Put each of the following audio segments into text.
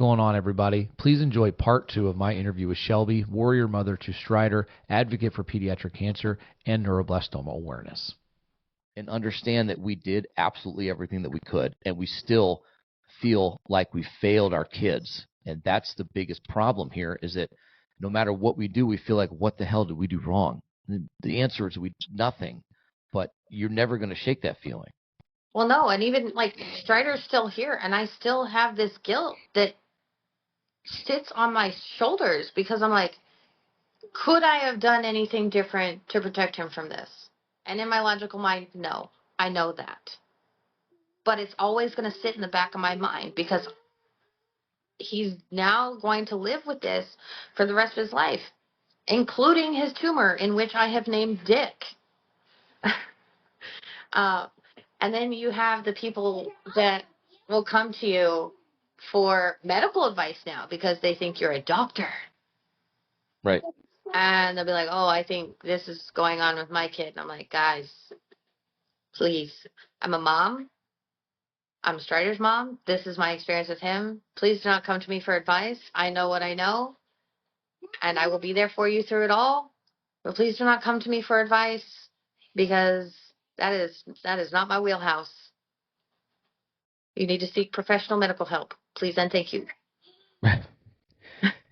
going on, everybody? Please enjoy part 2 of my interview with Shelby, warrior mother to Stryder, advocate for pediatric cancer and neuroblastoma awareness. And understand that we did absolutely everything that we could, and we still feel like we failed our kids. And that's the biggest problem here, is that no matter what we do, we feel like, what the hell did we do wrong? And the answer is we did nothing, but you're never going to shake that feeling. Well, no, and even like Stryder's still here, and I still have this guilt that sits on my shoulders because I'm like, could I have done anything different to protect him from this? And in my logical mind, no, I know that. But it's always going to sit in the back of my mind because he's now going to live with this for the rest of his life, including his tumor, in which I have named Dick. And then you have the people that will come to you for medical advice now because they think you're a doctor. Right. And they'll be like, oh, I think this is going on with my kid. And I'm like, guys, please. I'm a mom. I'm Stryder's mom. This is my experience with him. Please do not come to me for advice. I know what I know, and I will be there for you through it all. But please do not come to me for advice because that is not my wheelhouse. You need to seek professional medical help. Please and thank you.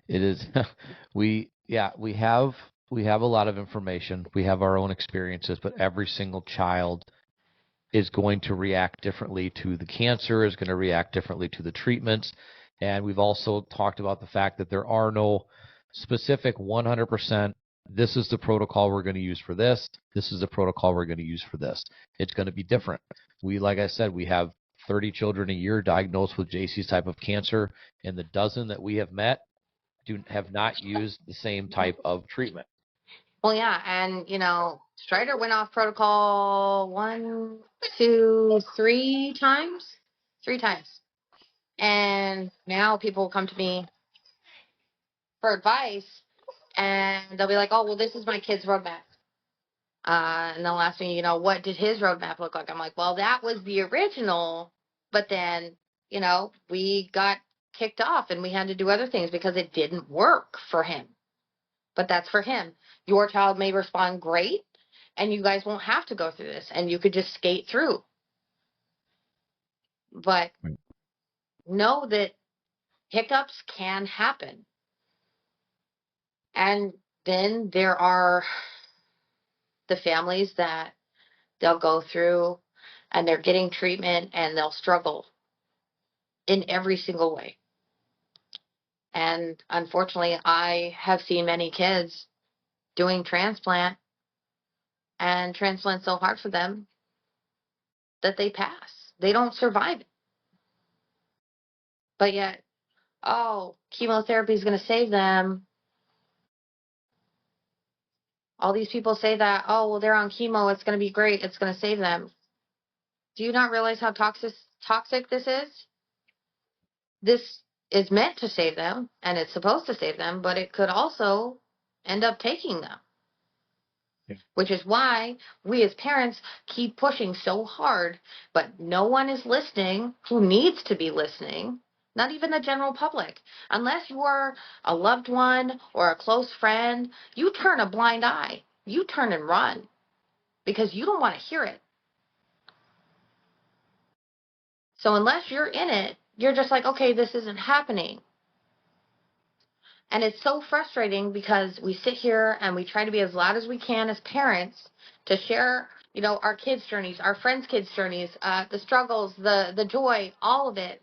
It is. We have a lot of information. We have our own experiences, but every single child is going to react differently to the cancer, is going to react differently to the treatments. And we've also talked about the fact that there are no specific 100%, this is the protocol we're going to use for this, this is the protocol we're going to use for this. It's going to be different. Like I said, we have 30 children a year diagnosed with JC's type of cancer, and the dozen that we have met have not used the same type of treatment. Well, yeah, and, Stryder went off protocol 1, 2, 3 times. 3 times. And now people come to me for advice, and they'll be like, oh, well, this is my kid's roadmap. And they'll ask me, what did his roadmap look like? I'm like, well, that was the original, but then, we got kicked off and we had to do other things because it didn't work for him. But that's for him. Your child may respond great, and you guys won't have to go through this, and you could just skate through. But know that hiccups can happen. And then there are the families that they'll go through, and they're getting treatment, and they'll struggle in every single way. And unfortunately, I have seen many kids doing transplant, and transplant's so hard for them that they pass. They don't survive it. But yet, chemotherapy is going to save them. All these people say that, they're on chemo, it's going to be great, it's going to save them. Do you not realize how toxic this is? This is meant to save them, and it's supposed to save them, but it could also end up taking them. Yeah. Which is why we as parents keep pushing so hard, but no one is listening who needs to be listening, not even the general public. Unless you are a loved one or a close friend, you turn a blind eye. You turn and run because you don't want to hear it. So unless you're in it, you're just like, okay, this isn't happening. And it's so frustrating because we sit here and we try to be as loud as we can as parents to share, our kids' journeys, our friends' kids' journeys, the struggles, the joy, all of it.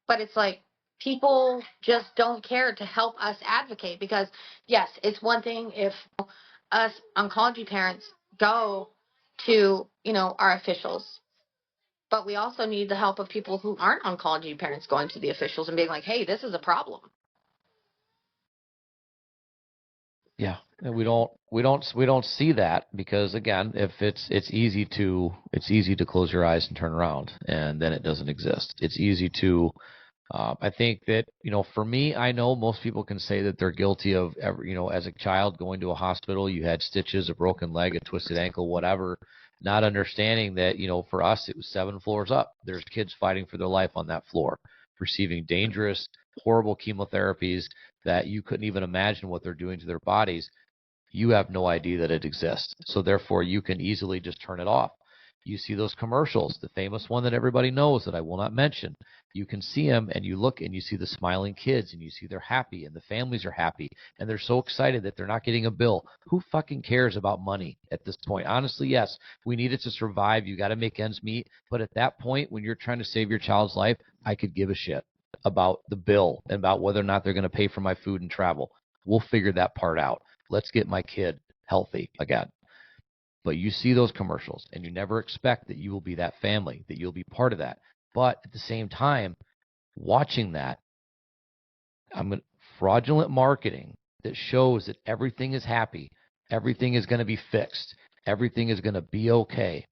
But it's like people just don't care to help us advocate because, yes, it's one thing if us oncology parents go to, our officials. But we also need the help of people who aren't oncology parents going to the officials and being like, hey, this is a problem. Yeah, and we don't see that because, again, if it's easy to close your eyes and turn around, and then it doesn't exist. It's easy to I think that, for me, I know most people can say that they're guilty of as a child going to a hospital, you had stitches, a broken leg, a twisted ankle, whatever, not understanding that, for us, it was 7 floors up. There's kids fighting for their life on that floor. receiving dangerous, horrible chemotherapies that you couldn't even imagine what they're doing to their bodies, you have no idea that it exists. So therefore, you can easily just turn it off. You see those commercials, the famous one that everybody knows that I will not mention. You can see them and you look and you see the smiling kids and you see they're happy and the families are happy and they're so excited that they're not getting a bill. Who fucking cares about money at this point? Honestly, yes, we need it to survive. You got to make ends meet. But at that point, when you're trying to save your child's life, I could give a shit about the bill and about whether or not they're going to pay for my food and travel. We'll figure that part out. Let's get my kid healthy again. But you see those commercials and you never expect that you will be that family, that you'll be part of that. But at the same time, watching that, fraudulent marketing that shows that everything is happy, everything is going to be fixed, everything is going to be okay.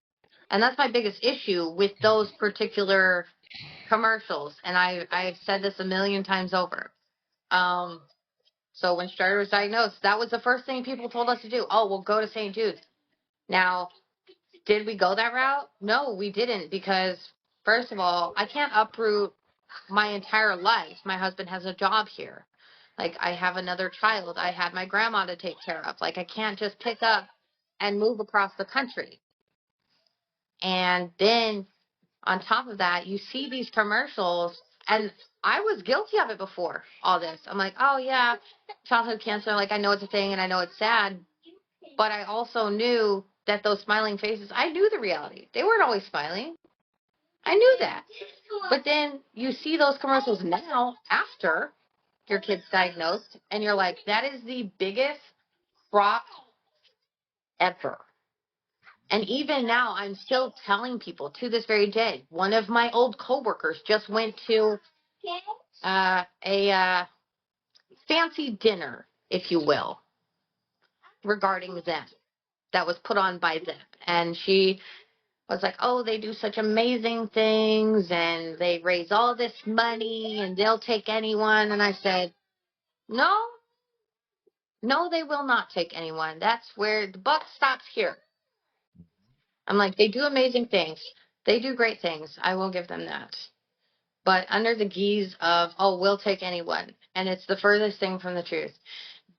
And that's my biggest issue with those particular commercials. And I've said this a million times over. So when Stryder was diagnosed, that was the first thing people told us to do. Oh, we'll go to St. Jude's. Now, did we go that route? No, we didn't, because first of all, I can't uproot my entire life. My husband has a job here. Like, I have another child. I had my grandma to take care of. Like, I can't just pick up and move across the country. And then on top of that, you see these commercials, and I was guilty of it before all this. I'm like, oh yeah, childhood cancer, like I know it's a thing and I know it's sad, but I also knew that those smiling faces, I knew the reality. They weren't always smiling. I knew that. But then you see those commercials now after your kid's diagnosed, and you're like, that is the biggest fraud ever. And even now, I'm still telling people to this very day. One of my old coworkers just went to a fancy dinner, if you will, regarding them, that was put on by them. And she was like, oh, they do such amazing things, and they raise all this money, and they'll take anyone. And I said, no, they will not take anyone. That's where the buck stops here. I'm like, they do amazing things. They do great things. I will give them that. But under the guise of, oh, we'll take anyone. And it's the furthest thing from the truth.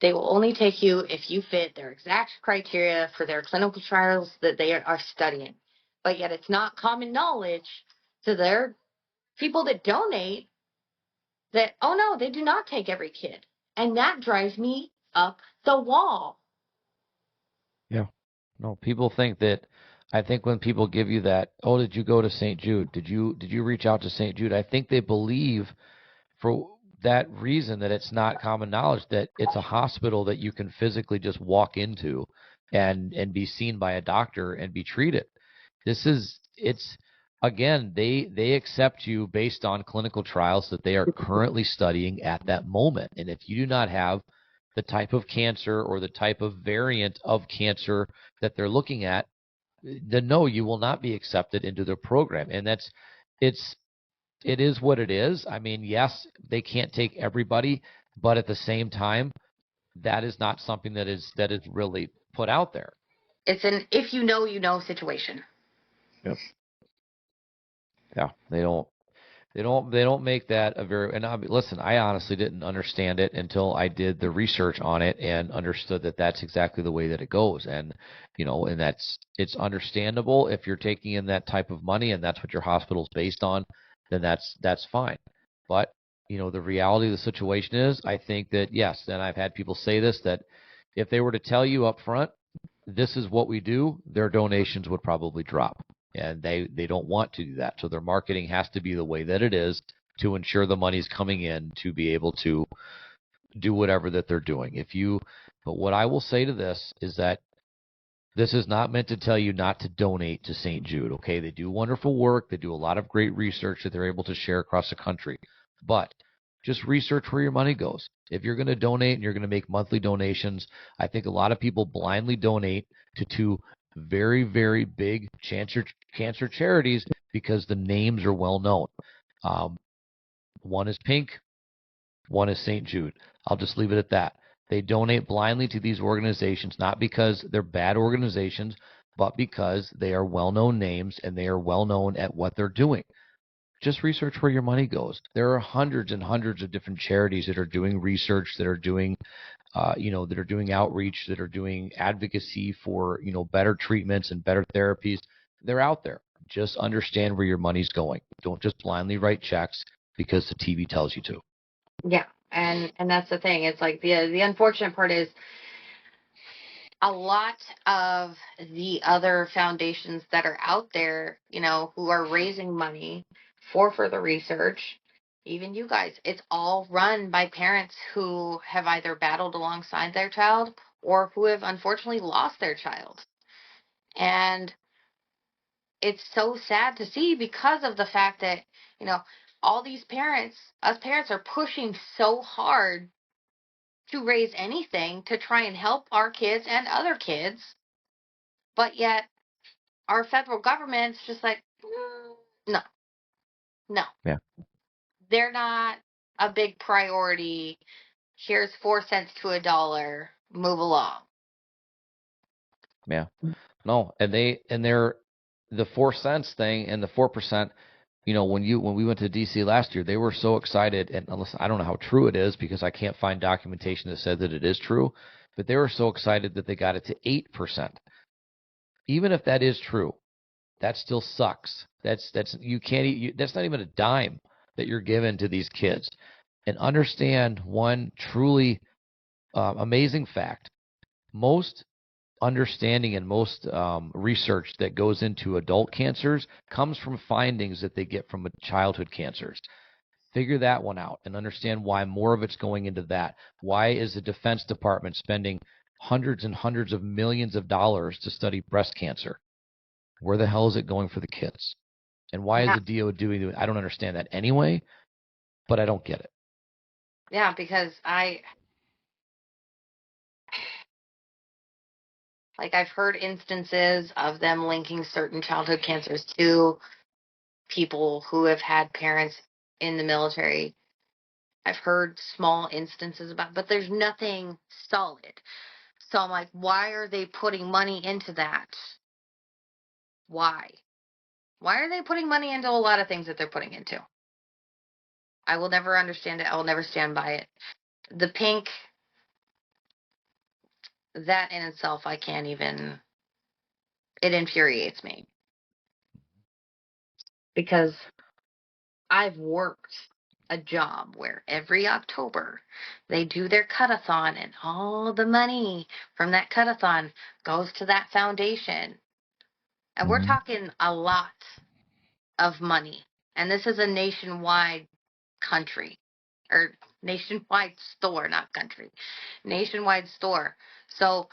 They will only take you if you fit their exact criteria for their clinical trials that they are studying. But yet it's not common knowledge to their people that donate that, oh, no, they do not take every kid. And that drives me up the wall. Yeah. No, people think that. I think when people give you that, oh, did you go to St. Jude? Did you reach out to St. Jude? I think they believe for that reason that it's not common knowledge that it's a hospital that you can physically just walk into and be seen by a doctor and be treated. It's again, they accept you based on clinical trials that they are currently studying at that moment. And if you do not have the type of cancer or the type of variant of cancer that they're looking at, then no, you will not be accepted into their program. And it is what it is. I mean, yes, they can't take everybody, but at the same time, that is not something that is really put out there. It's an if you know situation. Yep. Yeah, they don't make that a very. And listen, I honestly didn't understand it until I did the research on it and understood that that's exactly the way that it goes. And and it's understandable if you're taking in that type of money and that's what your hospital's based on, then that's fine. But the reality of the situation is, I think that yes, and I've had people say this, that if they were to tell you up front, this is what we do, their donations would probably drop. And they don't want to do that. So their marketing has to be the way that it is to ensure the money's coming in to be able to do whatever that they're doing. But what I will say to this is that this is not meant to tell you not to donate to St. Jude. Okay, they do wonderful work. They do a lot of great research that they're able to share across the country. But just research where your money goes. If you're going to donate and you're going to make monthly donations, I think a lot of people blindly donate to two very, very big cancer charities because the names are well known. One is Pink, one is St. Jude. I'll just leave it at that. They donate blindly to these organizations, not because they're bad organizations, but because they are well-known names and they are well-known at what they're doing. just research where your money goes. There are hundreds and hundreds of different charities that are doing research, that are doing, that are doing outreach, that are doing advocacy for, better treatments and better therapies. They're out there. Just understand where your money's going. Don't just blindly write checks because the TV tells you to. Yeah, and that's the thing. It's like the unfortunate part is a lot of the other foundations that are out there, who are raising money for further research, even you guys, it's all run by parents who have either battled alongside their child or who have unfortunately lost their child. And it's so sad to see because of the fact that, all these parents, us parents are pushing so hard to raise anything to try and help our kids and other kids, but yet our federal government's just like, no, no. Yeah. They're not a big priority. Here's 4 cents to a dollar. Move along. Yeah. No, and they're the 4 cents thing and the 4%. When we went to DC last year, they were so excited, and unless I don't know how true it is because I can't find documentation that said that it is true, but they were so excited that they got it to 8%. Even if that is true, that still sucks. That's you can't. That's not even a dime that you're given to these kids. And understand one truly amazing fact: most understanding and most research that goes into adult cancers comes from findings that they get from childhood cancers. Figure that one out and understand why more of it's going into that. Why is the Defense Department spending hundreds and hundreds of millions of dollars to study breast cancer? Where the hell is it going for the kids? And why is the DO doing it? I don't understand that anyway, but I don't get it. Yeah, because I've heard instances of them linking certain childhood cancers to people who have had parents in the military. I've heard small instances but there's nothing solid. So I'm like, why are they putting money into that? Why? Why are they putting money into a lot of things that they're putting into? I will never understand it. I will never stand by it. The pink, that in itself, I can't even, it infuriates me. Because I've worked a job where every October they do their cut-a-thon and all the money from that cut-a-thon goes to that foundation. And we're talking a lot of money. And this is a nationwide country, or nationwide store, not country, nationwide store. So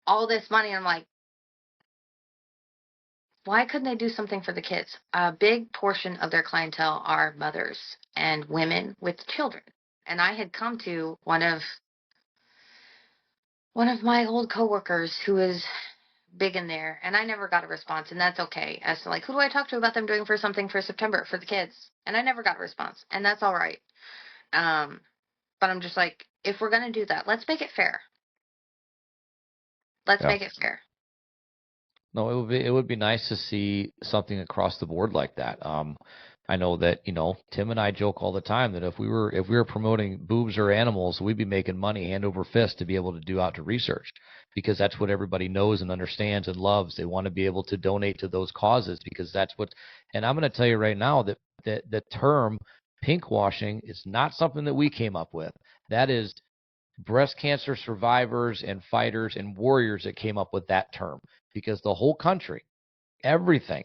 all this money, I'm like, why couldn't they do something for the kids? A big portion of their clientele are mothers and women with children. And I had come to one of my old coworkers who is big in there, and I never got a response, and that's okay. As to who do I talk to about them doing for something for September for the kids? And I never got a response, and that's all right. But I'm just like, if we're gonna do that, let's make it fair. Let's make it fair. No, it would be nice to see something across the board like that. I know that Tim and I joke all the time that if we were promoting boobs or animals, we'd be making money hand over fist to be able to do out to research, because that's what everybody knows and understands and loves. They want to be able to donate to those causes because that's what. And I'm going to tell you right now that the term pinkwashing is not something that we came up with. That is breast cancer survivors and fighters and warriors that came up with that term, because the whole country, everything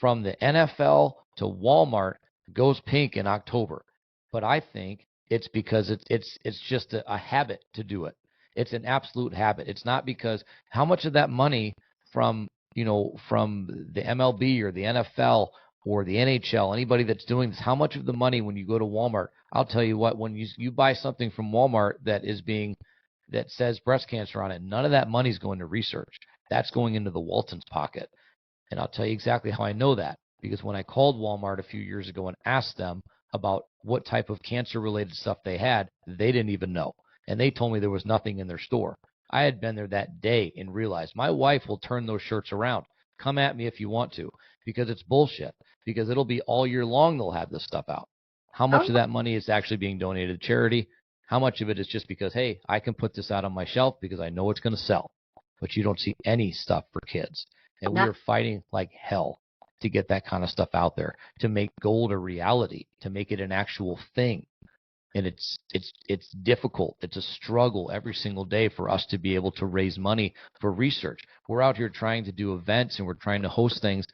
from the NFL to Walmart goes pink in October. But I think it's because it's just a habit to do it. It's an absolute habit. It's not because how much of that money from the MLB or the NFL or the NHL, anybody that's doing this, how much of the money when you go to Walmart, I'll tell you what, when you buy something from Walmart that says breast cancer on it, none of that money's going to research. That's going into the Waltons' pocket. And I'll tell you exactly how I know that, because when I called Walmart a few years ago and asked them about what type of cancer-related stuff they had, they didn't even know. And they told me there was nothing in their store. I had been there that day and realized my wife will turn those shirts around Come at me if you want to, because it's bullshit. Because it'll be all year long they'll have this stuff out. How much of that money is actually being donated to charity? How much of it is just because, hey, I can put this out on my shelf because I know it's going to sell? But you don't see any stuff for kids. And we are fighting like hell to get that kind of stuff out there, to make gold a reality, to make it an actual thing. And it's difficult. It's a struggle every single day for us to be able to raise money for research. We're out here trying to do events and we're trying to host things,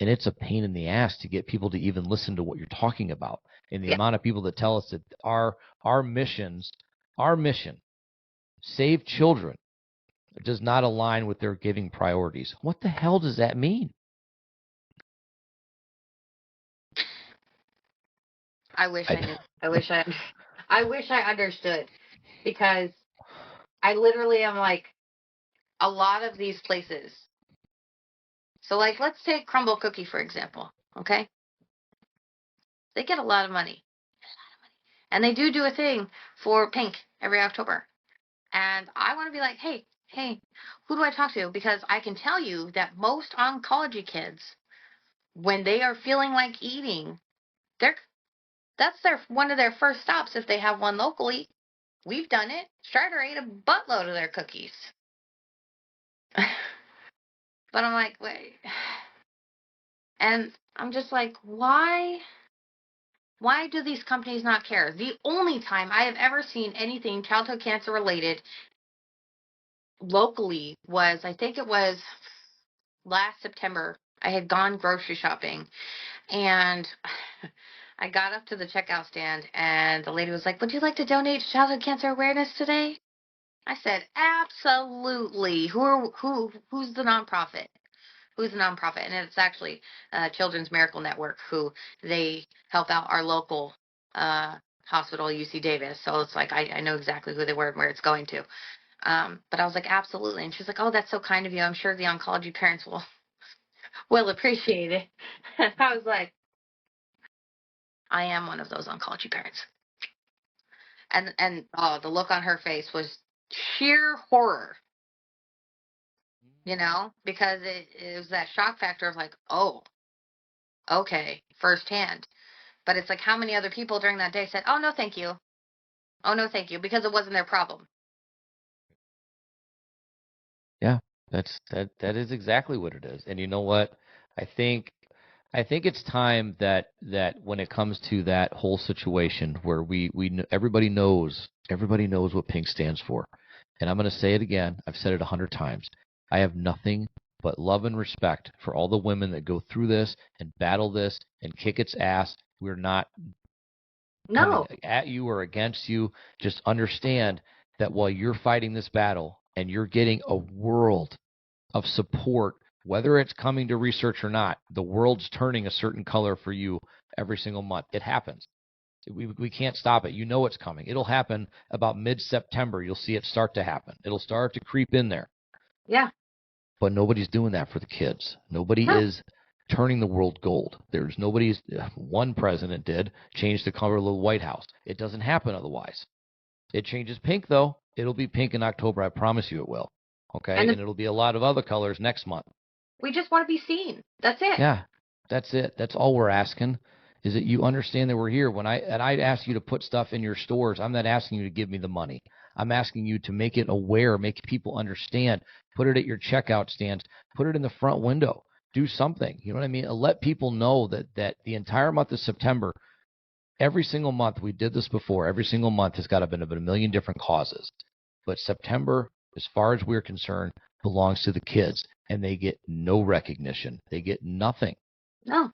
and it's a pain in the ass to get people to even listen to what you're talking about. And the amount of people that tell us that our mission, save children, does not align with their giving priorities. What the hell does that mean? I wish I knew. I wish I understood, because I literally am like, a lot of these places. So like, let's take Crumble Cookie, for example. Okay. They get a lot of money. And they do a thing for pink every October. And I want to be like, hey, who do I talk to? Because I can tell you that most oncology kids, when they are feeling like eating, that's one of their first stops if they have one locally. We've done it. Stryder ate a buttload of their cookies. But I'm like, wait. And I'm just like, why do these companies not care? The only time I have ever seen anything childhood cancer related locally was, I think it was last September. I had gone grocery shopping, and I got up to the checkout stand, and the lady was like, would you like to donate to childhood cancer awareness today? I said, absolutely. Who's the nonprofit? Who's the nonprofit? And it's actually Children's Miracle Network, who they help out our local hospital, UC Davis. So it's like, I know exactly who they were and where it's going to. But I was like, absolutely. And she's like, oh, that's so kind of you. I'm sure the oncology parents will appreciate it. And I was like, I am one of those oncology parents. And the look on her face was sheer horror, because it was that shock factor of like, oh, okay, firsthand. But it's like, how many other people during that day said, oh, no, thank you. Oh, no, thank you, because it wasn't their problem. Yeah, that is exactly what it is. And you know what? I think it's time that when it comes to that whole situation where everybody knows what pink stands for. And I'm going to say it again. I've said it 100 times. I have nothing but love and respect for all the women that go through this and battle this and kick its ass. We're not coming at you or against you. Just understand that while you're fighting this battle and you're getting a world of support, whether it's coming to research or not, the world's turning a certain color for you every single month. It happens. We can't stop it. You know it's coming. It'll happen about mid-September. You'll see it start to happen. It'll start to creep in there. Yeah. But nobody's doing that for the kids. Nobody is turning the world gold. One president did change the color of the White House. It doesn't happen otherwise. It changes pink, though. It'll be pink in October. I promise you it will. Okay? And it'll be a lot of other colors next month. We just want to be seen. That's it. Yeah, that's it. That's all we're asking, is that you understand that we're here. I ask you to put stuff in your stores, I'm not asking you to give me the money. I'm asking you to make it aware, make people understand. Put it at your checkout stands. Put it in the front window. Do something. You know what I mean? Let people know that the entire month of September, every single month, we did this before, every single month has got to be a million different causes. But September, as far as we're concerned, belongs to the kids, and they get no recognition. They get nothing. No.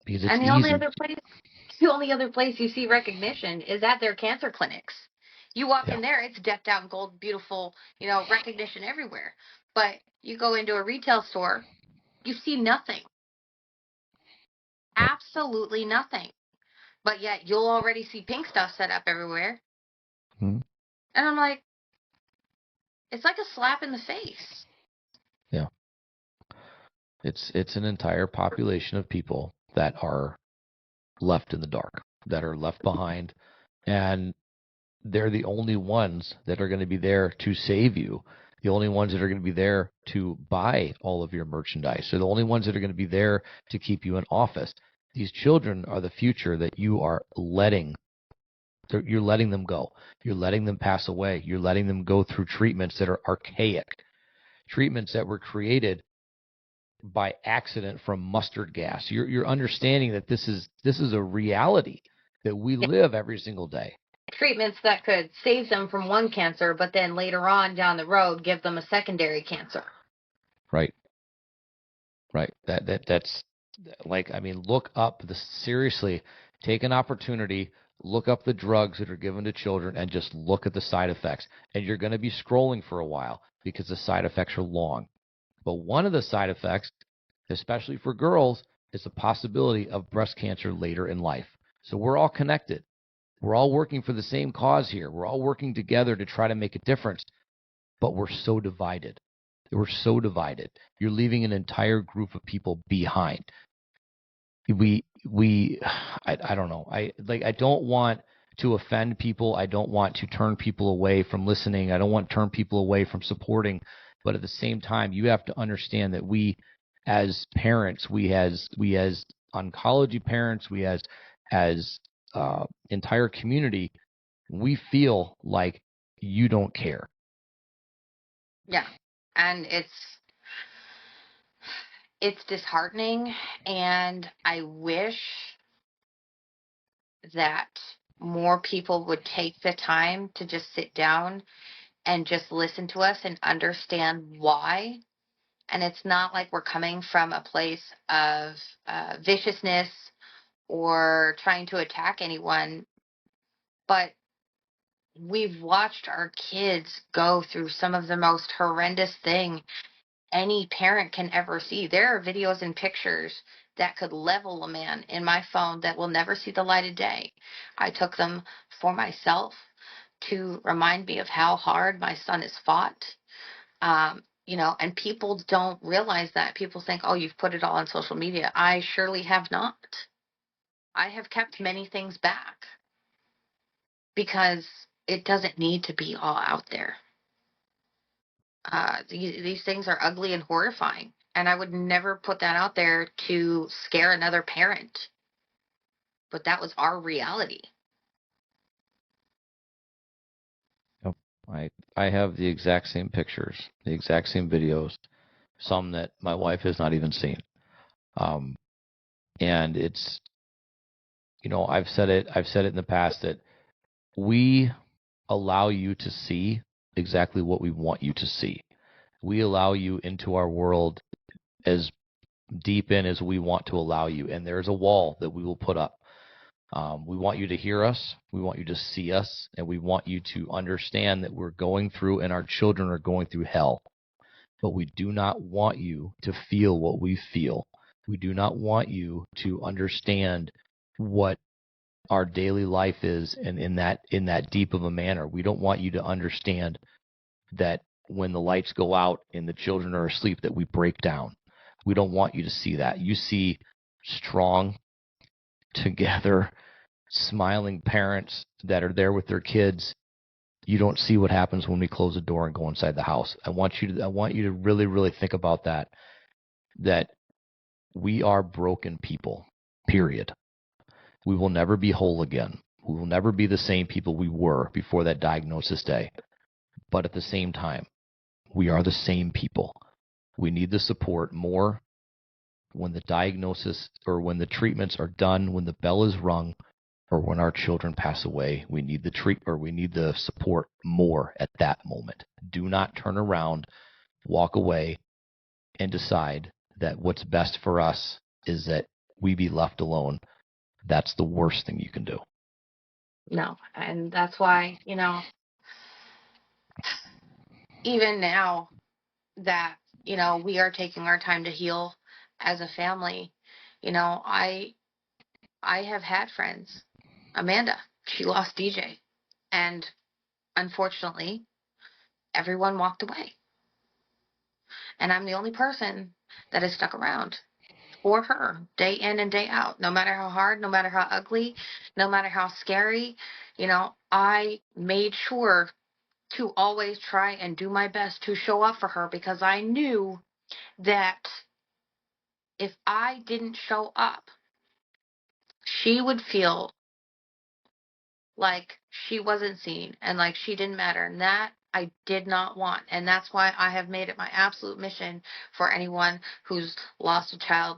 Because it's and the easy. only other place you see recognition is at their cancer clinics. You walk in there, it's decked out in gold, beautiful, recognition everywhere. But you go into a retail store, you see nothing. Absolutely nothing. But yet you'll already see pink stuff set up everywhere. Mm-hmm. And I'm like, it's like a slap in the face. Yeah. It's an entire population of people that are left in the dark, that are left behind, and they're the only ones that are going to be there to save you. the only ones that are going to be there to buy all of your merchandise. They're the only ones that are going to be there to keep you in office. These children are the future that you are you're letting them go. You're letting them pass away. You're letting them go through treatments that are archaic, treatments that were created by accident from mustard gas. You're understanding that this is a reality that we live every single day. Treatments that could save them from one cancer, but then later on down the road give them a secondary cancer. Right. That's like, I mean, look up seriously, take an opportunity, look up the drugs that are given to children and just look at the side effects. And you're going to be scrolling for a while because the side effects are long. But one of the side effects, especially for girls, is the possibility of breast cancer later in life. So we're all connected. We're all working for the same cause here. We're all working together to try to make a difference, but we're so divided. We're so divided. You're leaving an entire group of people behind. I don't know. I don't want to offend people. I don't want to turn people away from listening. I don't want to turn people away from supporting. But at the same time, you have to understand that we, as parents, we as oncology parents, we as entire community, we feel like you don't care. Yeah, and it's disheartening, and I wish that more people would take the time to just sit down and just listen to us and understand why. And it's not like we're coming from a place of viciousness or trying to attack anyone, but we've watched our kids go through some of the most horrendous thing any parent can ever see. There are videos and pictures that could level a man in my phone that will never see the light of day. I took them for myself to remind me of how hard my son has fought. And people don't realize that. People think, oh, you've put it all on social media. I surely have not. I have kept many things back because it doesn't need to be all out there. These things are ugly and horrifying, and I would never put that out there to scare another parent. But that was our reality. Yep. I have the exact same pictures, the exact same videos, some that my wife has not even seen. And it's, I've said it in the past that we allow you to see exactly what we want you to see. We allow you into our world as deep in as we want to allow you. And there's a wall that we will put up. We want you to hear us. We want you to see us. And we want you to understand that we're going through and our children are going through hell. But we do not want you to feel what we feel. We do not want you to understand what our daily life is and in that deep of a manner. We don't want you to understand that when the lights go out and the children are asleep that we break down. We don't want you to see that. You see strong, together, smiling parents that are there with their kids. You don't see what happens when we close the door and go inside the house. I want you to really, really think about that we are broken people, period. We will never be whole again. We will never be the same people we were before that diagnosis day. But at the same time, we are the same people. We need the support more when the diagnosis or when the treatments are done, when the bell is rung, or when our children pass away. We need the support more at that moment. Do not turn around, walk away, and decide that what's best for us is that we be left alone. That's the worst thing you can do. No, and that's why, even now that, we are taking our time to heal as a family, I have had friends. Amanda, she lost DJ. And unfortunately, everyone walked away. And I'm the only person that has stuck around for her day in and day out, no matter how hard, no matter how ugly, no matter how scary. I made sure to always try and do my best to show up for her, because I knew that if I didn't show up, she would feel like she wasn't seen and like she didn't matter. And that I did not want. And that's why I have made it my absolute mission for anyone who's lost a child,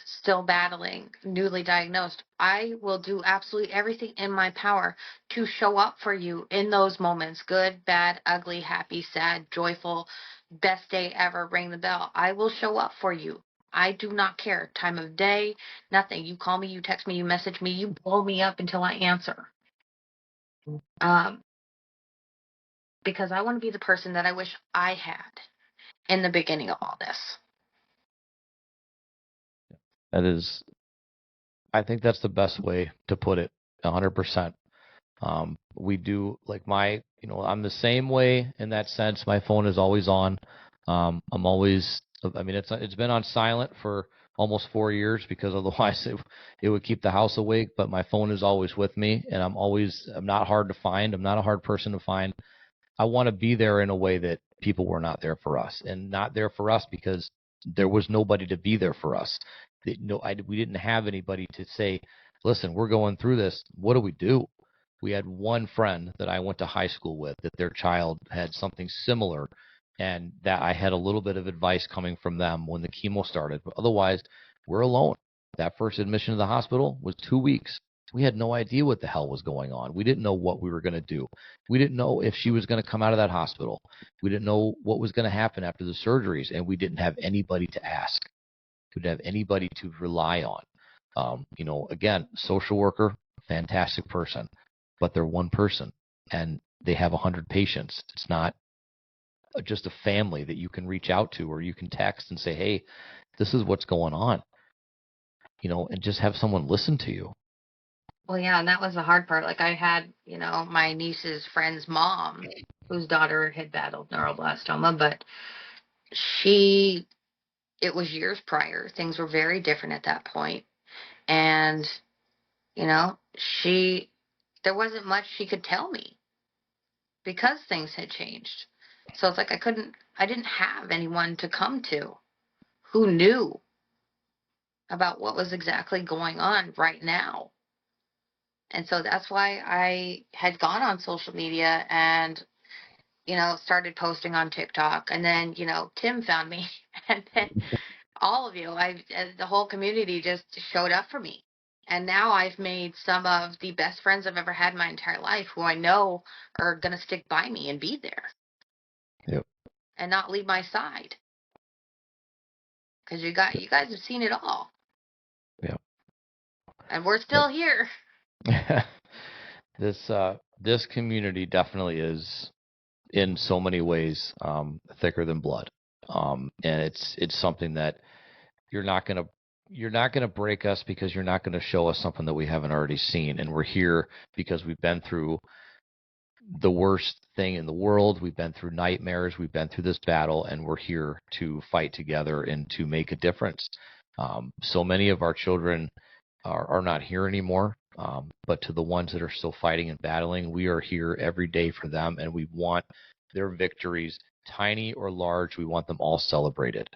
still battling, newly diagnosed. I will do absolutely everything in my power to show up for you in those moments, good, bad, ugly, happy, sad, joyful, best day ever, ring the bell. I will show up for you. I do not care. Time of day, nothing. You call me, you text me, you message me, you blow me up until I answer. Um, because I want to be the person that I wish I had in the beginning of all this. That is, I think that's the best way to put it, 100%. We do like I'm the same way in that sense. My phone is always on. I'm always, I mean, it's been on silent for almost 4 years because otherwise it would keep the house awake. But my phone is always with me, and I'm not hard to find. I'm not a hard person to find. I want to be there in a way that people were not there for us, and not there for us because there was nobody to be there for us. We didn't have anybody to say, listen, we're going through this. What do we do? We had one friend that I went to high school with that their child had something similar, and that I had a little bit of advice coming from them when the chemo started. But otherwise, we're alone. That first admission to the hospital was 2 weeks. We had no idea what the hell was going on. We didn't know what we were going to do. We didn't know if she was going to come out of that hospital. We didn't know what was going to happen after the surgeries, and we didn't have anybody to ask. We didn't have anybody to rely on. Again, social worker, fantastic person, but they're one person, and they have 100 patients. It's not just a family that you can reach out to or you can text and say, hey, this is what's going on, and just have someone listen to you. Well, yeah, and that was the hard part. Like I had, my niece's friend's mom, whose daughter had battled neuroblastoma, but it was years prior. Things were very different at that point. And, there wasn't much she could tell me because things had changed. So it's like I didn't have anyone to come to who knew about what was exactly going on right now. And so that's why I had gone on social media and, started posting on TikTok. And then, Tim found me. And then all of you, the whole community just showed up for me. And now I've made some of the best friends I've ever had in my entire life, who I know are going to stick by me and be there. Yep. And not leave my side. Because you guys have seen it all. Yeah. And we're still here. This community definitely is in so many ways thicker than blood, and it's something that you're not gonna break us because you're not gonna show us something that we haven't already seen, and we're here because we've been through the worst thing in the world. We've been through nightmares. We've been through this battle, and we're here to fight together and to make a difference. So many of our children are not here anymore. But to the ones that are still fighting and battling, we are here every day for them, and we want their victories, tiny or large. We want them all celebrated.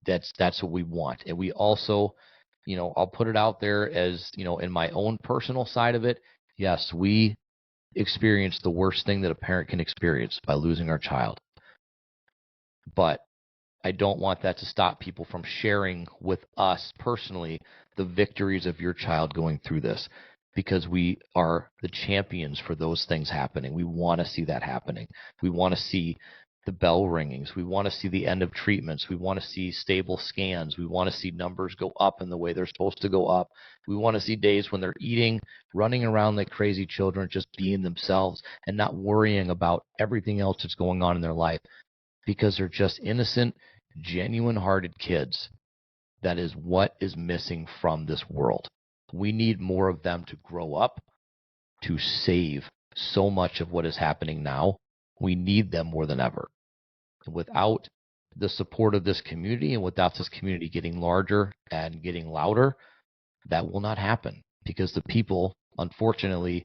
That's what we want, and we also, I'll put it out there as in my own personal side of it. Yes, we experienced the worst thing that a parent can experience by losing our child, but I don't want that to stop people from sharing with us personally the victories of your child going through this, because we are the champions for those things happening. We want to see that happening. We want to see the bell ringings. We want to see the end of treatments. We want to see stable scans. We want to see numbers go up in the way they're supposed to go up. We want to see days when they're eating, running around like crazy children, just being themselves and not worrying about everything else that's going on in their life, because they're just innocent, genuine-hearted kids. That is what is missing from this world. We need more of them to grow up to save so much of what is happening now. We need them more than ever. Without the support of this community and without this community getting larger and getting louder, that will not happen, because the people, unfortunately,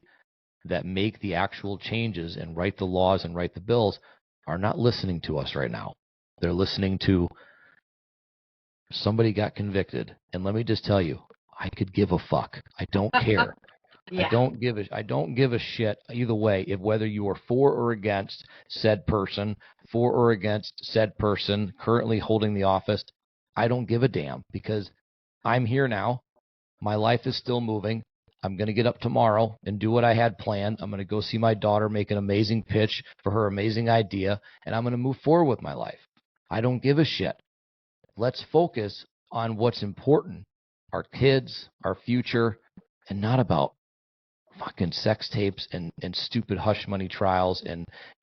that make the actual changes and write the laws and write the bills are not listening to us right now. They're listening to somebody got convicted. And let me just tell you, I could give a fuck. I don't care. Yeah. I don't give a shit either way, if whether you are for or against said person, for or against said person currently holding the office. I don't give a damn, because I'm here now. My life is still moving. I'm going to get up tomorrow and do what I had planned. I'm going to go see my daughter make an amazing pitch for her amazing idea, and I'm going to move forward with my life. I don't give a shit. Let's focus on what's important, our kids, our future, and not about fucking sex tapes and stupid hush money trials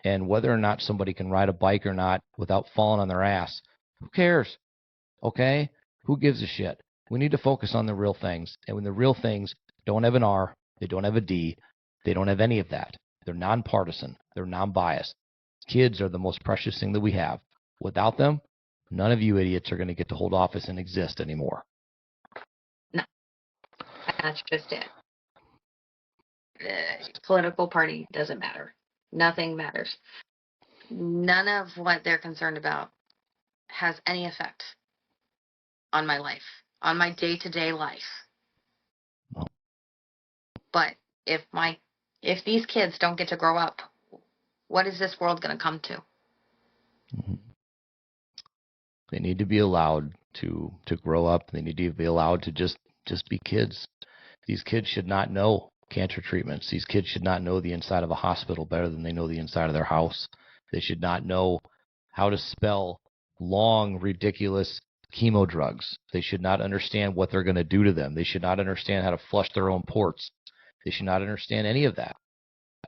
and whether or not somebody can ride a bike or not without falling on their ass. Who cares? Okay? Who gives a shit? We need to focus on the real things. And when the real things don't have an R, they don't have a D, they don't have any of that. They're nonpartisan. They're non-biased. Kids are the most precious thing that we have. Without them, none of you idiots are going to get to hold office and exist anymore. No, that's just it. Political party doesn't matter. Nothing matters. None of what they're concerned about has any effect on my life, on my day-to-day life. No. But if these kids don't get to grow up, what is this world going to come to? Mm-hmm. They need to be allowed to grow up. They need to be allowed to just be kids. These kids should not know cancer treatments. These kids should not know the inside of a hospital better than they know the inside of their house. They should not know how to spell long, ridiculous chemo drugs. They should not understand what they're going to do to them. They should not understand how to flush their own ports. They should not understand any of that.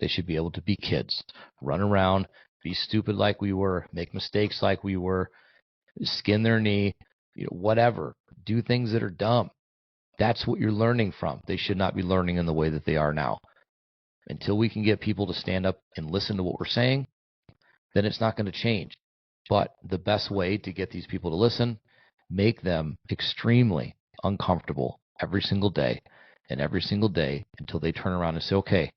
They should be able to be kids, run around, be stupid like we were, make mistakes like we were, skin their knee, whatever, do things that are dumb. That's what you're learning from. They should not be learning in the way that they are now. Until we can get people to stand up and listen to what we're saying, then it's not going to change. But the best way to get these people to listen, make them extremely uncomfortable every single day and every single day until they turn around and say, okay,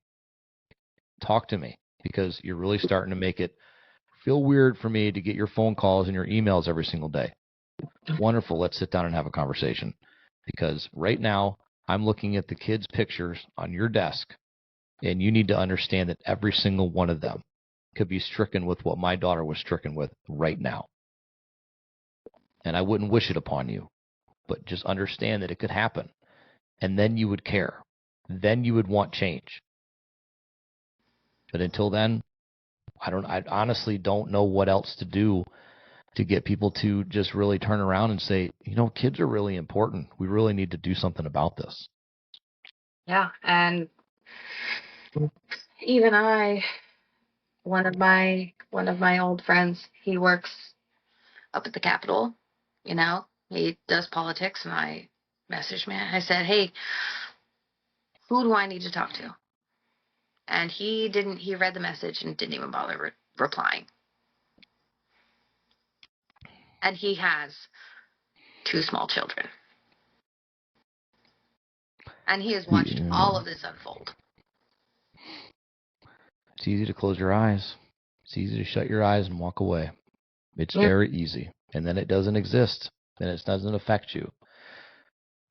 talk to me, because you're really starting to make it feel weird for me to get your phone calls and your emails every single day. Wonderful. Let's sit down and have a conversation. Because right now, I'm looking at the kids' pictures on your desk, and you need to understand that every single one of them could be stricken with what my daughter was stricken with right now. And I wouldn't wish it upon you, but just understand that it could happen. And then you would care. Then you would want change. But until then, I honestly don't know what else to do to get people to just really turn around and say, kids are really important. We really need to do something about this. Yeah, and even one of my old friends, he works up at the Capitol, he does politics, and I messaged him. I said, hey, who do I need to talk to? And he read the message and didn't even bother replying. And he has 2 small children. And he has watched all of this unfold. It's easy to close your eyes. It's easy to shut your eyes and walk away. It's very easy. And then it doesn't exist. Then it doesn't affect you.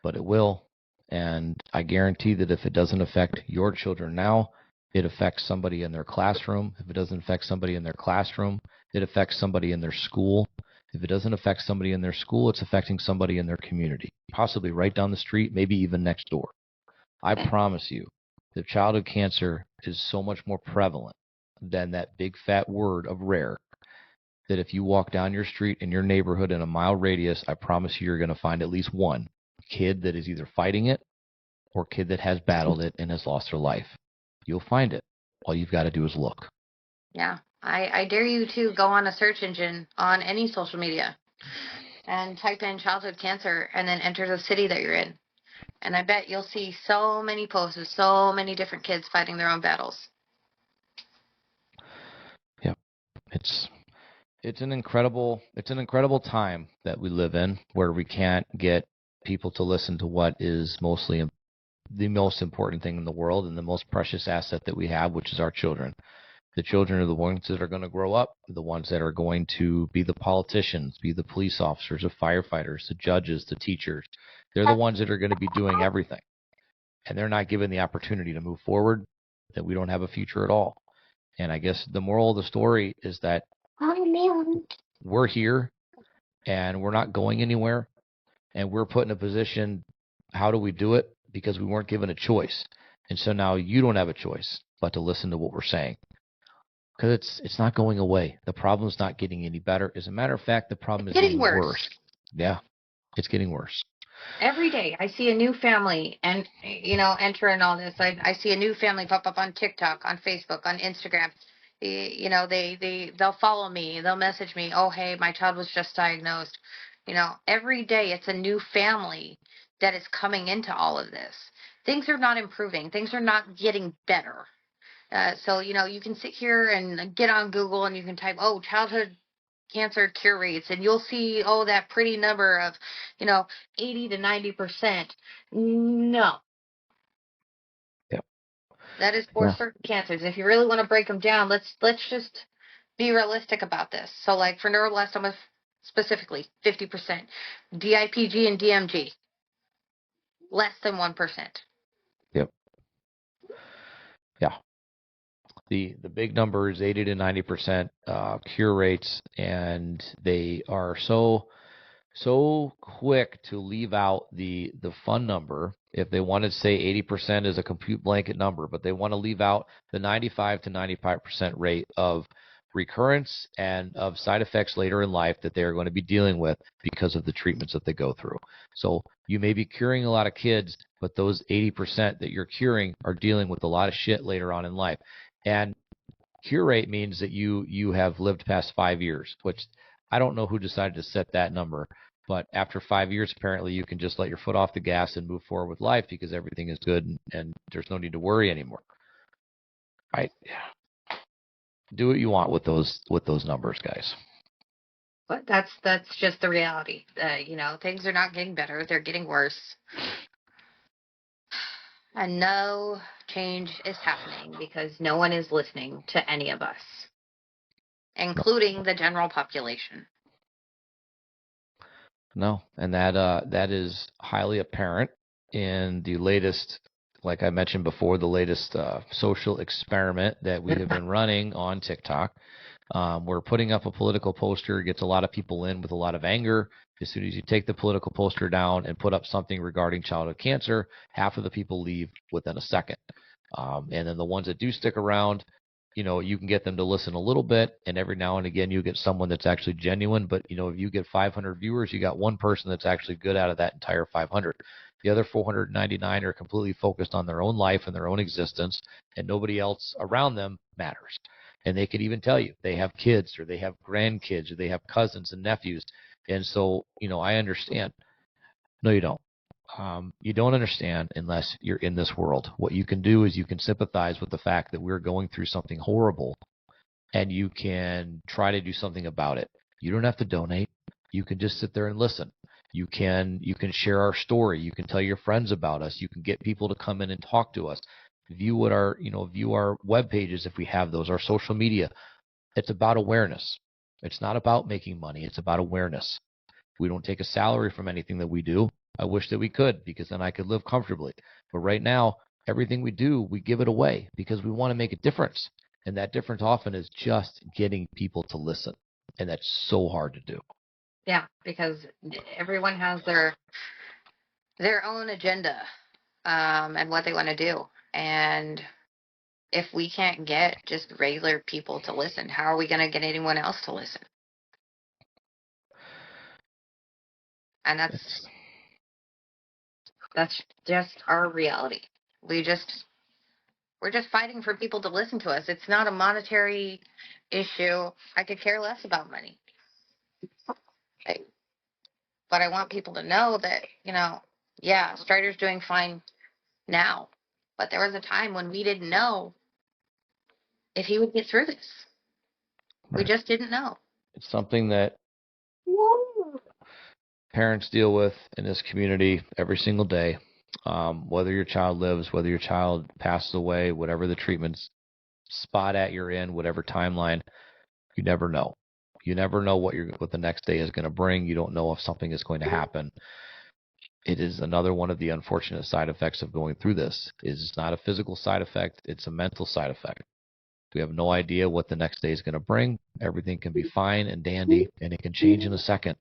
But it will. And I guarantee that if it doesn't affect your children now, it affects somebody in their classroom. If it doesn't affect somebody in their classroom, it affects somebody in their school. If it doesn't affect somebody in their school, it's affecting somebody in their community, possibly right down the street, maybe even next door. I promise you that childhood cancer is so much more prevalent than that big fat word of rare, that if you walk down your street in your neighborhood in a mile radius, I promise you you're going to find at least one kid that is either fighting it or kid that has battled it and has lost their life. You'll find it. All you've got to do is look. Yeah. I dare you to go on a search engine on any social media and type in childhood cancer and then enter the city that you're in. And I bet you'll see so many posts of so many different kids fighting their own battles. Yeah. It's an incredible time that we live in, where we can't get people to listen to what is mostly the most important thing in the world and the most precious asset that we have, which is our children. The children are the ones that are going to grow up, the ones that are going to be the politicians, be the police officers, the firefighters, the judges, the teachers. They're the ones that are going to be doing everything. And they're not given the opportunity to move forward, that we don't have a future at all. And I guess the moral of the story is that we're here and we're not going anywhere. And we're put in a position, how do we do it? Because we weren't given a choice. And so now you don't have a choice but to listen to what we're saying. Because it's not going away. The problem's not getting any better. As a matter of fact, the problem is getting worse. Yeah, it's getting worse. Every day I see a new family and, enter in all this. I see a new family pop up on TikTok, on Facebook, on Instagram. They'll follow me. They'll message me. Oh, hey, my child was just diagnosed. Every day it's a new family that is coming into all of this. Things are not improving. Things are not getting better. So, you can sit here and get on Google and you can type, oh, childhood cancer cure rates, and you'll see, oh, that pretty number of, 80 to 90%. No. Yep. That is for certain cancers. If you really want to break them down, let's just be realistic about this. So, like for neuroblastoma specifically, 50%. DIPG and DMG, less than 1%. Yep. Yeah. The big number is 80 to 90% cure rates, and they are so quick to leave out the fun number. If they want to say 80% is a complete blanket number, but they want to leave out the 95 to 95% rate of recurrence and of side effects later in life that they are going to be dealing with because of the treatments that they go through. So you may be curing a lot of kids, but those 80% that you're curing are dealing with a lot of shit later on in life. And cure rate means that you have lived past 5 years, which I don't know who decided to set that number. But after 5 years, apparently you can just let your foot off the gas and move forward with life because everything is good and there's no need to worry anymore. Right? Do what you want with those numbers, guys. But that's just the reality. Things are not getting better; they're getting worse, and no change is happening because no one is listening to any of us, including the general population. No, and that is highly apparent in the latest, like I mentioned before, the latest social experiment that we have been running on TikTok. We're putting up a political poster, gets a lot of people in with a lot of anger. As soon as you take the political poster down and put up something regarding childhood cancer, half of the people leave within a second. And then the ones that do stick around, you can get them to listen a little bit, and every now and again you get someone that's actually genuine. But, if you get 500 viewers, you got one person that's actually good out of that entire 500. The other 499 are completely focused on their own life and their own existence, and nobody else around them matters. And they could even tell you they have kids or they have grandkids or they have cousins and nephews. And so, I understand. No, you don't. You don't understand unless you're in this world. What you can do is you can sympathize with the fact that we're going through something horrible, and you can try to do something about it. You don't have to donate. You can just sit there and listen. You can share our story. You can tell your friends about us. You can get people to come in and talk to us. View our web pages if we have those, our social media. It's about awareness. It's not about making money. It's about awareness. We don't take a salary from anything that we do. I wish that we could, because then I could live comfortably. But right now, everything we do, we give it away because we want to make a difference. And that difference often is just getting people to listen. And that's so hard to do. Yeah, because everyone has their own agenda and what they want to do. And if we can't get just regular people to listen, how are we going to get anyone else to listen? And that's just our reality. We're just fighting for people to listen to us. It's not a monetary issue. I could care less about money. But I want people to know that, yeah, Stryder's doing fine now. But there was a time when we didn't know if he would get through this. Right. We just didn't know. It's something that parents deal with in this community every single day. Whether your child lives, whether your child passes away, whatever the treatment spot at you're in, whatever timeline, you never know. You never know what the next day is going to bring. You don't know if something is going to happen. It is another one of the unfortunate side effects of going through this. It's not a physical side effect, it's a mental side effect. We have no idea what the next day is going to bring. Everything can be fine and dandy, and it can change in a second.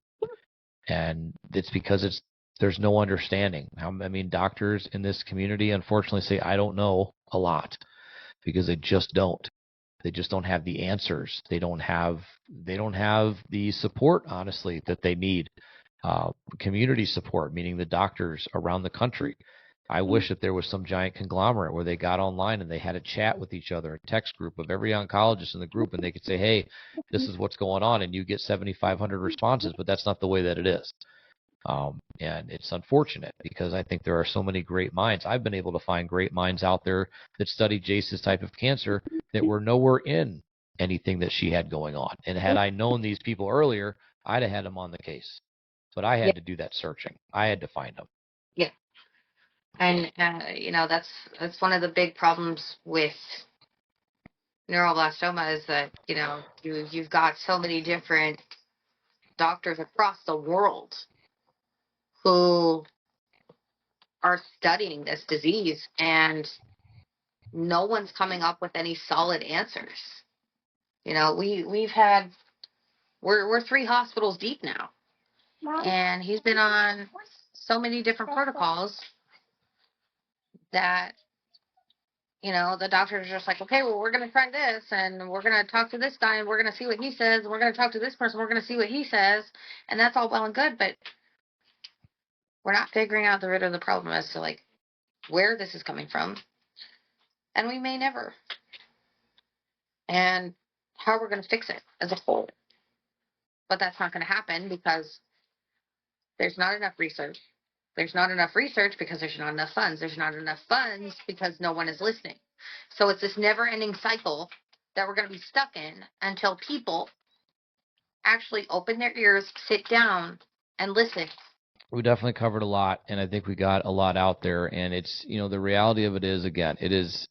And it's because there's no understanding. I mean, doctors in this community unfortunately say, I don't know a lot, because they just don't. They just don't have the answers. They don't have the support, honestly, that they need. Community support, meaning the doctors around the country. I wish that there was some giant conglomerate where they got online and they had a chat with each other, a text group of every oncologist in the group, and they could say, hey, this is what's going on, and you get 7,500 responses, but that's not the way that it is. And it's unfortunate, because I think there are so many great minds. I've been able to find great minds out there that study Jace's type of cancer that were nowhere in anything that she had going on. And had I known these people earlier, I'd have had them on the case. But I Yeah. had to do that searching. I had to find them. Yeah. And, that's one of the big problems with neuroblastoma is that, you've got so many different doctors across the world who are studying this disease, and no one's coming up with any solid answers. We're 3 hospitals deep now, and he's been on so many different protocols that, the doctors are just like, okay, well, we're going to try this, and we're going to talk to this guy, and we're going to see what he says, and we're going to talk to this person, we're going to see what he says, and that's all well and good, but we're not figuring out the root of the problem as to, like, where this is coming from, and we may never, and how we're going to fix it as a whole. But that's not going to happen because there's not enough research. There's not enough research because there's not enough funds. There's not enough funds because no one is listening. So it's this never-ending cycle that we're going to be stuck in until people actually open their ears, sit down, and listen. We definitely covered a lot, and I think we got a lot out there. And it's, the reality of it is, again, it is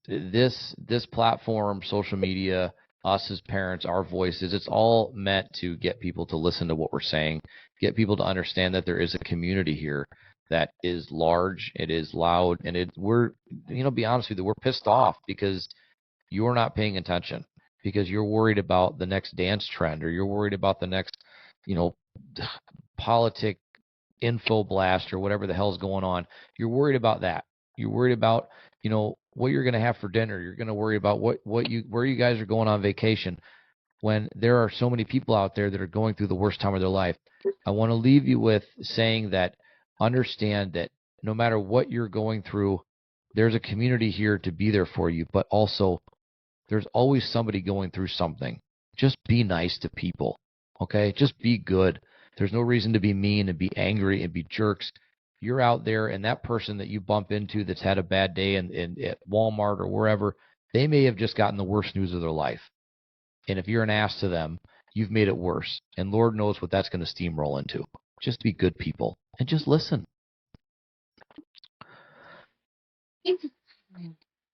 this platform, social media, us as parents, our voices, it's all meant to get people to listen to what we're saying, get people to understand that there is a community here that is large, it is loud, and we're, be honest with you, we're pissed off because you're not paying attention, because you're worried about the next dance trend, or you're worried about the next, politic info blast, or whatever the hell's going on. You're worried about that. You're worried about, what you're going to have for dinner. You're going to worry about where you guys are going on vacation, when there are so many people out there that are going through the worst time of their life. I want to leave you with saying that, understand that no matter what you're going through, there's a community here to be there for you, but also there's always somebody going through something. Just be nice to people, okay? Just be good. There's no reason to be mean and be angry and be jerks. You're out there, and that person that you bump into that's had a bad day at Walmart or wherever, they may have just gotten the worst news of their life. And if you're an ass to them, you've made it worse. And Lord knows what that's going to steamroll into. Just be good people and just listen.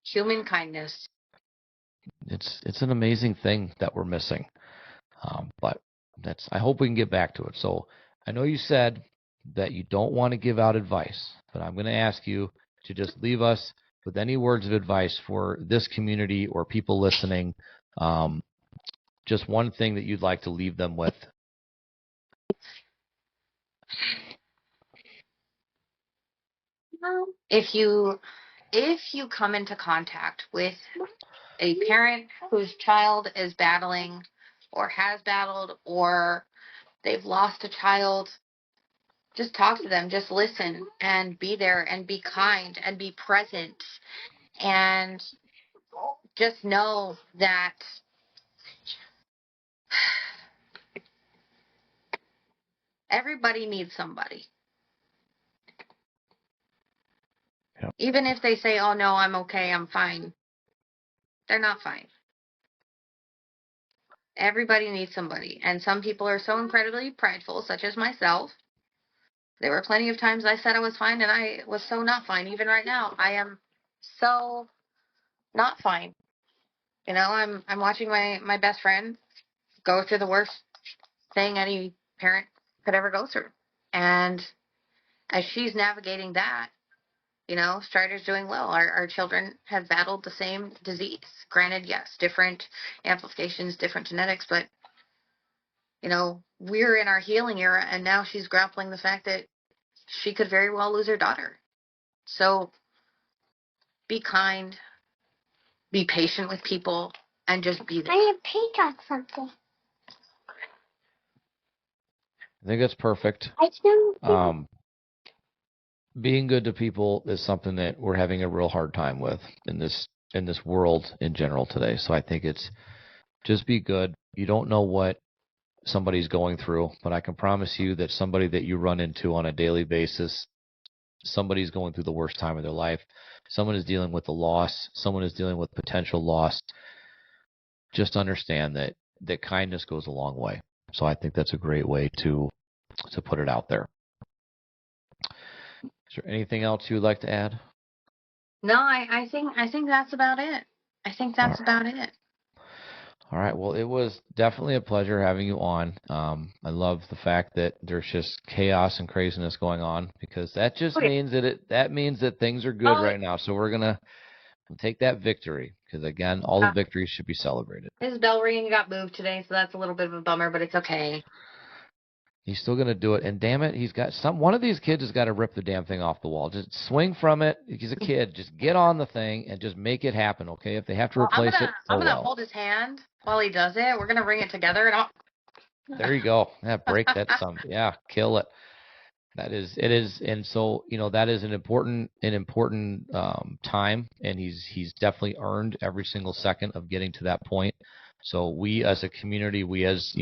Human kindness. It's an amazing thing that we're missing. But I hope we can get back to it. So I know you said that you don't want to give out advice, but I'm going to ask you to just leave us with any words of advice for this community or people listening. Just one thing that you'd like to leave them with. If you come into contact with a parent whose child is battling or has battled, or they've lost a child, just talk to them, just listen and be there and be kind and be present, and just know that everybody needs somebody. Yep. Even if they say, oh no, I'm okay, I'm fine, they're not fine. Everybody needs somebody. And some people are so incredibly prideful, such as myself, There were plenty of times I said I was fine, and I was so not fine. Even right now, I am so not fine. You know, I'm watching my best friend go through the worst thing any parent could ever go through. And as she's navigating that, you know, Stryder's doing well. Our children have battled the same disease. Granted, yes, different amplifications, different genetics, but, you know, we're in our healing era, and now she's grappling the fact that she could very well lose her daughter. So be kind, be patient with people, and just be there. I need to paint on something. I think that's perfect. Being good to people is something that we're having a real hard time with in this world in general today. So I think it's just be good. You don't know what somebody's going through, but I can promise you that somebody that you run into on a daily basis, somebody's going through the worst time of their life. Someone is dealing with a loss. Someone is dealing with potential loss. Just understand that kindness goes a long way. So I think that's a great way to put it out there. Is there anything else you'd like to add? No, I think that's about it. I think that's about it. All right. Well, it was definitely a pleasure having you on. I love the fact that there's just chaos and craziness going on, because that just means that things are good right now. So we're gonna take that victory, because again, all the victories should be celebrated. His bell ringing got moved today, so that's a little bit of a bummer, but it's okay. He's still gonna do it, and damn it, one of these kids has got to rip the damn thing off the wall. Just swing from it. He's a kid. Just get on the thing and just make it happen, okay? If they have to replace it, I'm gonna hold his hand while he does it. We're gonna ring it together, and there you go. Yeah, break that some. Yeah, kill it. It is, and so that is an important time, and he's definitely earned every single second of getting to that point. So we as a community, we as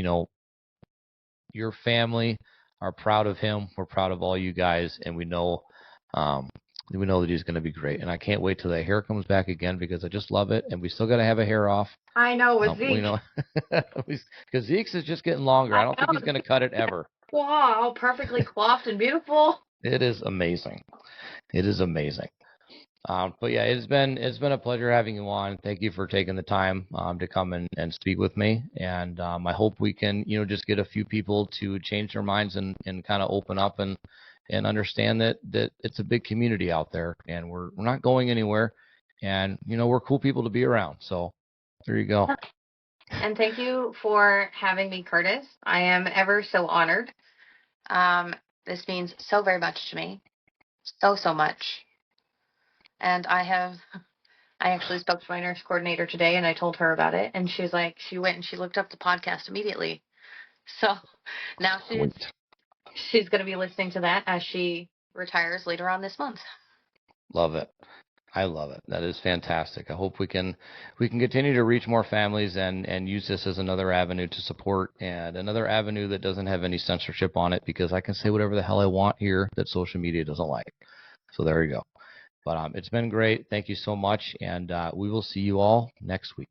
your family are proud of him. We're proud of all you guys, and we know that he's going to be great. And I can't wait till that hair comes back again, because I just love it. And we still got to have a hair off. I know, with Zeke. We know, because Zeke's is just getting longer. I don't think he's going to cut it ever. Wow, perfectly coiffed and beautiful. It is amazing. It is amazing. But yeah, it's been a pleasure having you on. Thank you for taking the time to come and speak with me. And I hope we can just get a few people to change their minds and kind of open up and understand that it's a big community out there, and we're not going anywhere, and we're cool people to be around. So there you go. And thank you for having me, Curtis. I am ever so honored. This means so very much to me. So much. And I actually spoke to my nurse coordinator today, and I told her about it, and she was like, she went and she looked up the podcast immediately. So now she's going to be listening to that as she retires later on this month. Love it. I love it. That is fantastic. I hope we can continue to reach more families and use this as another avenue to support, and another avenue that doesn't have any censorship on it, because I can say whatever the hell I want here that social media doesn't like. So there you go. But it's been great. Thank you so much, and we will see you all next week.